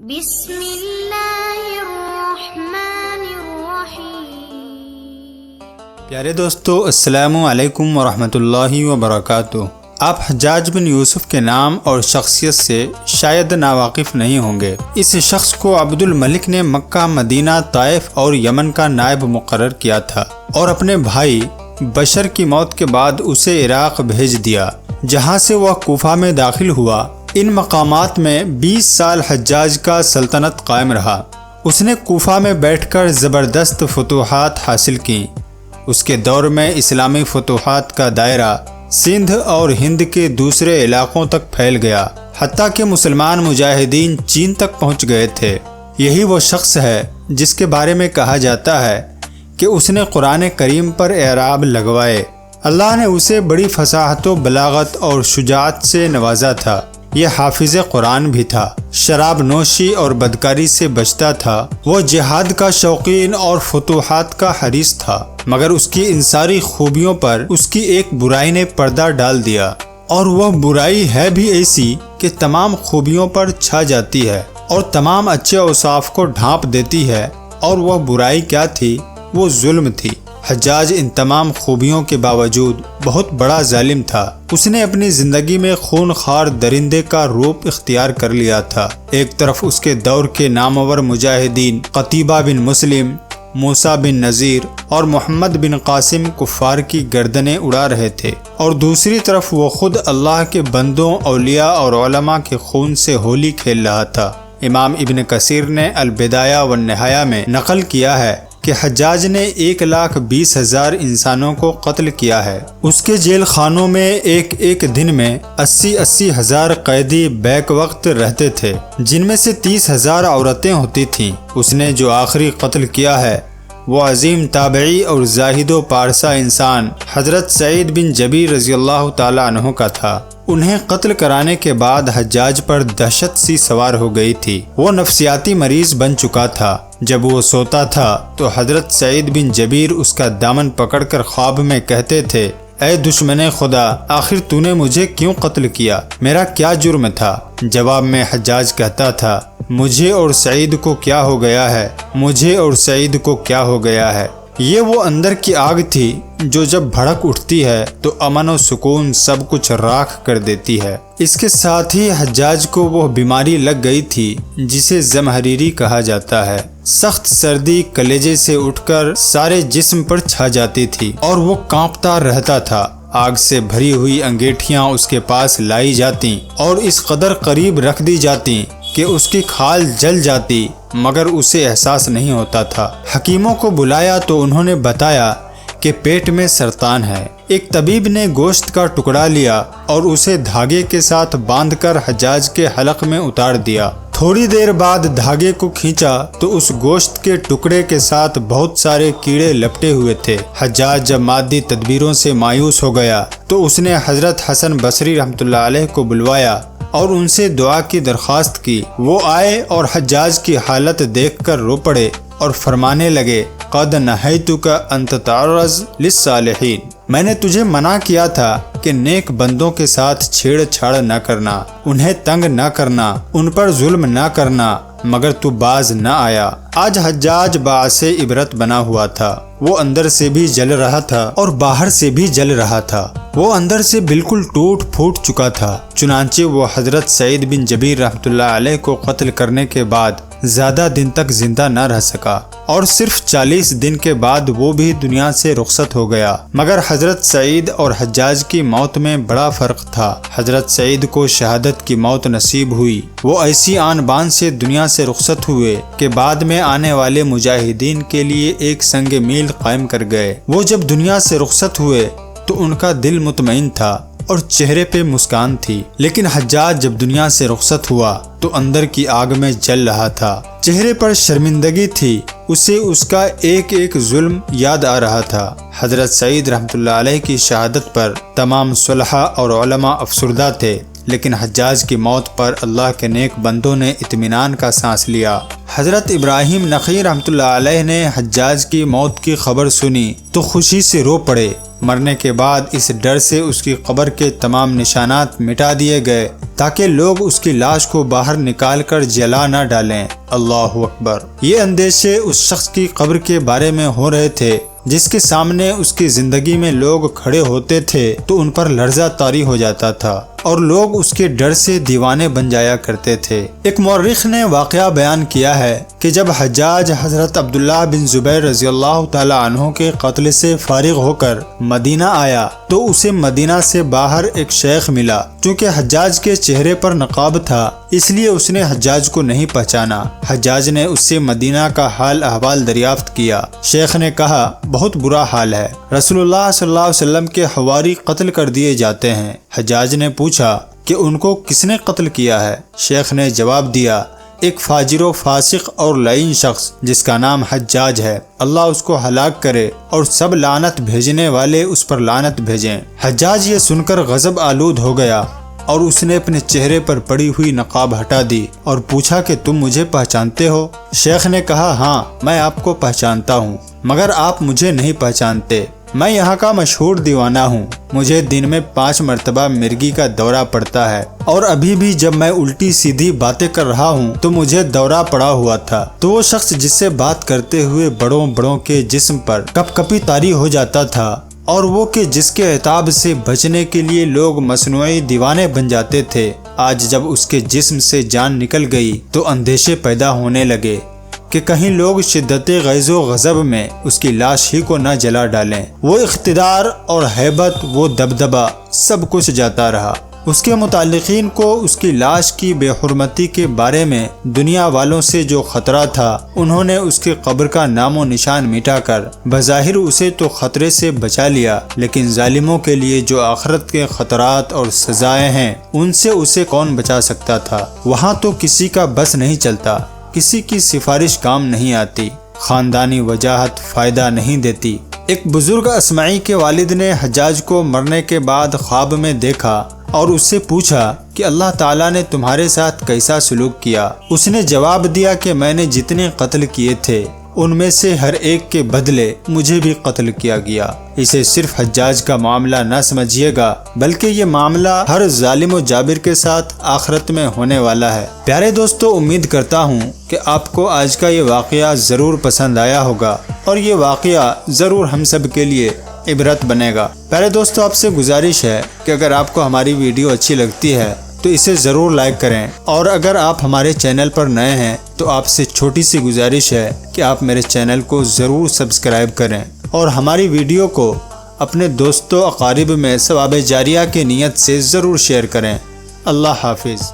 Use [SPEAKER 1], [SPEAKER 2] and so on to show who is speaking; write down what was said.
[SPEAKER 1] بسم اللہ الرحمن الرحیم۔
[SPEAKER 2] پیارے دوستو، السلام علیکم ورحمۃ اللہ وبرکاتہ۔ آپ حجاج بن یوسف کے نام اور شخصیت سے شاید ناواقف نہیں ہوں گے۔ اس شخص کو عبد الملک نے مکہ، مدینہ، طائف اور یمن کا نائب مقرر کیا تھا اور اپنے بھائی بشر کی موت کے بعد اسے عراق بھیج دیا، جہاں سے وہ کوفہ میں داخل ہوا۔ ان مقامات میں 20 سال حجاج کا سلطنت قائم رہا۔ اس نے کوفہ میں بیٹھ کر زبردست فتوحات حاصل کیں۔ اس کے دور میں اسلامی فتوحات کا دائرہ سندھ اور ہند کے دوسرے علاقوں تک پھیل گیا، حتیٰ کہ مسلمان مجاہدین چین تک پہنچ گئے تھے۔ یہی وہ شخص ہے جس کے بارے میں کہا جاتا ہے کہ اس نے قرآن کریم پر اعراب لگوائے۔ اللہ نے اسے بڑی فصاحت و بلاغت اور شجاعت سے نوازا تھا۔ یہ حافظ قرآن بھی تھا، شراب نوشی اور بدکاری سے بچتا تھا۔ وہ جہاد کا شوقین اور فتوحات کا حریص تھا، مگر اس کی ان ساری خوبیوں پر اس کی ایک برائی نے پردہ ڈال دیا، اور وہ برائی ہے بھی ایسی کہ تمام خوبیوں پر چھا جاتی ہے اور تمام اچھے اوصاف کو ڈھانپ دیتی ہے۔ اور وہ برائی کیا تھی؟ وہ ظلم تھی۔ حجاج ان تمام خوبیوں کے باوجود بہت بڑا ظالم تھا۔ اس نے اپنی زندگی میں خون خوار درندے کا روپ اختیار کر لیا تھا۔ ایک طرف اس کے دور کے نامور مجاہدین قتیبہ بن مسلم، موسیٰ بن نذیر اور محمد بن قاسم کفار کی گردنیں اڑا رہے تھے، اور دوسری طرف وہ خود اللہ کے بندوں، اولیاء اور علماء کے خون سے ہولی کھیل رہا تھا۔ امام ابن کثیر نے البدایہ والنہایہ میں نقل کیا ہے کہ حجاج نے 1,20,000 انسانوں کو قتل کیا ہے۔ اس کے جیل خانوں میں ایک دن میں 80,000 ہزار قیدی بیک وقت رہتے تھے، جن میں سے 30,000 عورتیں ہوتی تھیں۔ اس نے جو آخری قتل کیا ہے وہ عظیم تابعی اور زاہد و پارسا انسان حضرت سعید بن جبیر رضی اللہ تعالیٰ عنہ کا تھا۔ انہیں قتل کرانے کے بعد حجاج پر دہشت سی سوار ہو گئی تھی۔ وہ نفسیاتی مریض بن چکا تھا۔ جب وہ سوتا تھا تو حضرت سعید بن جبیر اس کا دامن پکڑ کر خواب میں کہتے تھے، اے دشمن خدا، آخر تو نے مجھے کیوں قتل کیا؟ میرا کیا جرم تھا؟ جواب میں حجاج کہتا تھا، مجھے اور سعید کو کیا ہو گیا ہے؟ مجھے اور سعید کو کیا ہو گیا ہے؟ یہ وہ اندر کی آگ تھی جو جب بھڑک اٹھتی ہے تو امن و سکون سب کچھ راکھ کر دیتی ہے۔ اس کے ساتھ ہی حجاج کو وہ بیماری لگ گئی تھی جسے زمہریری کہا جاتا ہے۔ سخت سردی کلیجے سے اٹھ کر سارے جسم پر چھا جاتی تھی اور وہ کانپتا رہتا تھا۔ آگ سے بھری ہوئی انگیٹھیاں اس کے پاس لائی جاتی اور اس قدر قریب رکھ دی جاتی کہ اس کی کھال جل جاتی، مگر اسے احساس نہیں ہوتا تھا۔ حکیموں کو بلایا تو انہوں نے بتایا کہ پیٹ میں سرطان ہے۔ ایک طبیب نے گوشت کا ٹکڑا لیا اور اسے دھاگے کے ساتھ باندھ کر حجاج کے حلق میں اتار دیا۔ تھوڑی دیر بعد دھاگے کو کھینچا تو اس گوشت کے ٹکڑے کے ساتھ بہت سارے کیڑے لپٹے ہوئے تھے۔ حجاج جب مادی تدبیروں سے مایوس ہو گیا تو اس نے حضرت حسن بصری رحمۃ اللہ علیہ کو بلوایا اور ان سے دعا کی درخواست کی۔ وہ آئے اور حجاج کی حالت دیکھ کر رو پڑے اور فرمانے لگے، قد نہیتک ان تتعرض للصالحین، میں نے تجھے منع کیا تھا کہ نیک بندوں کے ساتھ چھیڑ چھاڑ نہ کرنا، انہیں تنگ نہ کرنا، ان پر ظلم نہ کرنا، مگر تو باز نہ آیا۔ آج حجاج باعث عبرت بنا ہوا تھا۔ وہ اندر سے بھی جل رہا تھا اور باہر سے بھی جل رہا تھا۔ وہ اندر سے بالکل ٹوٹ پھوٹ چکا تھا۔ چنانچہ وہ حضرت سعید بن جبیر رحمۃ اللہ علیہ کو قتل کرنے کے بعد زیادہ دن تک زندہ نہ رہ سکا، اور صرف 40 دن کے بعد وہ بھی دنیا سے رخصت ہو گیا۔ مگر حضرت سعید اور حجاج کی موت میں بڑا فرق تھا۔ حضرت سعید کو شہادت کی موت نصیب ہوئی۔ وہ ایسی آن بان سے دنیا سے رخصت ہوئے کہ بعد میں آنے والے مجاہدین کے لیے ایک سنگ میل قائم کر گئے۔ وہ جب دنیا سے رخصت ہوئے تو ان کا دل مطمئن تھا اور چہرے پہ مسکان تھی، لیکن حجاج جب دنیا سے رخصت ہوا تو اندر کی آگ میں جل رہا تھا۔ چہرے پر شرمندگی تھی، اسے اس کا ایک ایک ظلم یاد آ رہا تھا۔ حضرت سعید رحمۃ اللہ علیہ کی شہادت پر تمام صلحاء اور علماء افسردہ تھے، لیکن حجاج کی موت پر اللہ کے نیک بندوں نے اطمینان کا سانس لیا۔ حضرت ابراہیم نخعی رحمۃ اللہ علیہ نے حجاج کی موت کی خبر سنی تو خوشی سے رو پڑے۔ مرنے کے بعد اس ڈر سے اس کی قبر کے تمام نشانات مٹا دیے گئے تاکہ لوگ اس کی لاش کو باہر نکال کر جلا نہ ڈالیں۔ اللہ اکبر۔ یہ اندیشے اس شخص کی قبر کے بارے میں ہو رہے تھے جس کے سامنے اس کی زندگی میں لوگ کھڑے ہوتے تھے تو ان پر لرزہ طاری ہو جاتا تھا اور لوگ اس کے ڈر سے دیوانے بن جایا کرتے تھے۔ ایک مورخ نے واقعہ بیان کیا ہے کہ جب حجاج حضرت عبداللہ بن زبیر رضی اللہ تعالی عنہ کے قتل سے فارغ ہو کر مدینہ آیا تو اسے مدینہ سے باہر ایک شیخ ملا۔ چونکہ حجاج کے چہرے پر نقاب تھا اس لیے اس نے حجاج کو نہیں پہچانا۔ حجاج نے اس سے مدینہ کا حال احوال دریافت کیا۔ شیخ نے کہا بہت برا حال ہے، رسول اللہ صلی اللہ علیہ وسلم کے حواری قتل کر دیے جاتے ہیں۔ حجاج نے پوچھا کہ ان کو کس نے قتل کیا ہے؟ شیخ نے جواب دیا ایک فاجر و فاسق اور لعین شخص جس کا نام حجاج ہے، اللہ اس کو ہلاک کرے اور سب لعنت بھیجنے والے اس پر لعنت بھیجیں۔ حجاج یہ سن کر غضب آلود ہو گیا اور اس نے اپنے چہرے پر پڑی ہوئی نقاب ہٹا دی اور پوچھا کہ تم مجھے پہچانتے ہو؟ شیخ نے کہا ہاں میں آپ کو پہچانتا ہوں مگر آپ مجھے نہیں پہچانتے۔ میں یہاں کا مشہور دیوانہ ہوں، مجھے دن میں 5 مرتبہ مرگی کا دورہ پڑتا ہے اور ابھی بھی جب میں الٹی سیدھی باتیں کر رہا ہوں تو مجھے دورہ پڑا ہوا تھا۔ تو وہ شخص جس سے بات کرتے ہوئے بڑوں بڑوں کے جسم پر کپ کپی طاری ہو جاتا تھا اور وہ کہ جس کے عتاب سے بچنے کے لیے لوگ مصنوعی دیوانے بن جاتے تھے، آج جب اس کے جسم سے جان نکل گئی تو اندیشے پیدا ہونے لگے کہ کہیں لوگ شدت غیظ و غضب میں اس کی لاش ہی کو نہ جلا ڈالیں۔ وہ اقتدار اور ہیبت، وہ دبدبہ سب کچھ جاتا رہا۔ اس کے متعلقین کو اس کی لاش کی بے حرمتی کے بارے میں دنیا والوں سے جو خطرہ تھا انہوں نے اس کی قبر کا نام و نشان مٹا کر بظاہر اسے تو خطرے سے بچا لیا، لیکن ظالموں کے لیے جو آخرت کے خطرات اور سزائیں ہیں ان سے اسے کون بچا سکتا تھا؟ وہاں تو کسی کا بس نہیں چلتا، کسی کی سفارش کام نہیں آتی، خاندانی وجاہت فائدہ نہیں دیتی۔ ایک بزرگ اسمعی کے والد نے حجاج کو مرنے کے بعد خواب میں دیکھا اور اس سے پوچھا کہ اللہ تعالیٰ نے تمہارے ساتھ کیسا سلوک کیا؟ اس نے جواب دیا کہ میں نے جتنے قتل کیے تھے ان میں سے ہر ایک کے بدلے مجھے بھی قتل کیا گیا۔ اسے صرف حجاج کا معاملہ نہ سمجھیے گا بلکہ یہ معاملہ ہر ظالم و جابر کے ساتھ آخرت میں ہونے والا ہے۔ پیارے دوستو، امید کرتا ہوں کہ آپ کو آج کا یہ واقعہ ضرور پسند آیا ہوگا اور یہ واقعہ ضرور ہم سب کے لیے عبرت بنے گا۔ پیارے دوستو، آپ سے گزارش ہے کہ اگر آپ کو ہماری ویڈیو اچھی لگتی ہے تو اسے ضرور لائک کریں، اور اگر آپ ہمارے چینل پر نئے ہیں تو آپ سے چھوٹی سی گزارش ہے کہ آپ میرے چینل کو ضرور سبسکرائب کریں اور ہماری ویڈیو کو اپنے دوستوں اقارب میں ثواب جاریہ کی نیت سے ضرور شیئر کریں۔ اللہ حافظ۔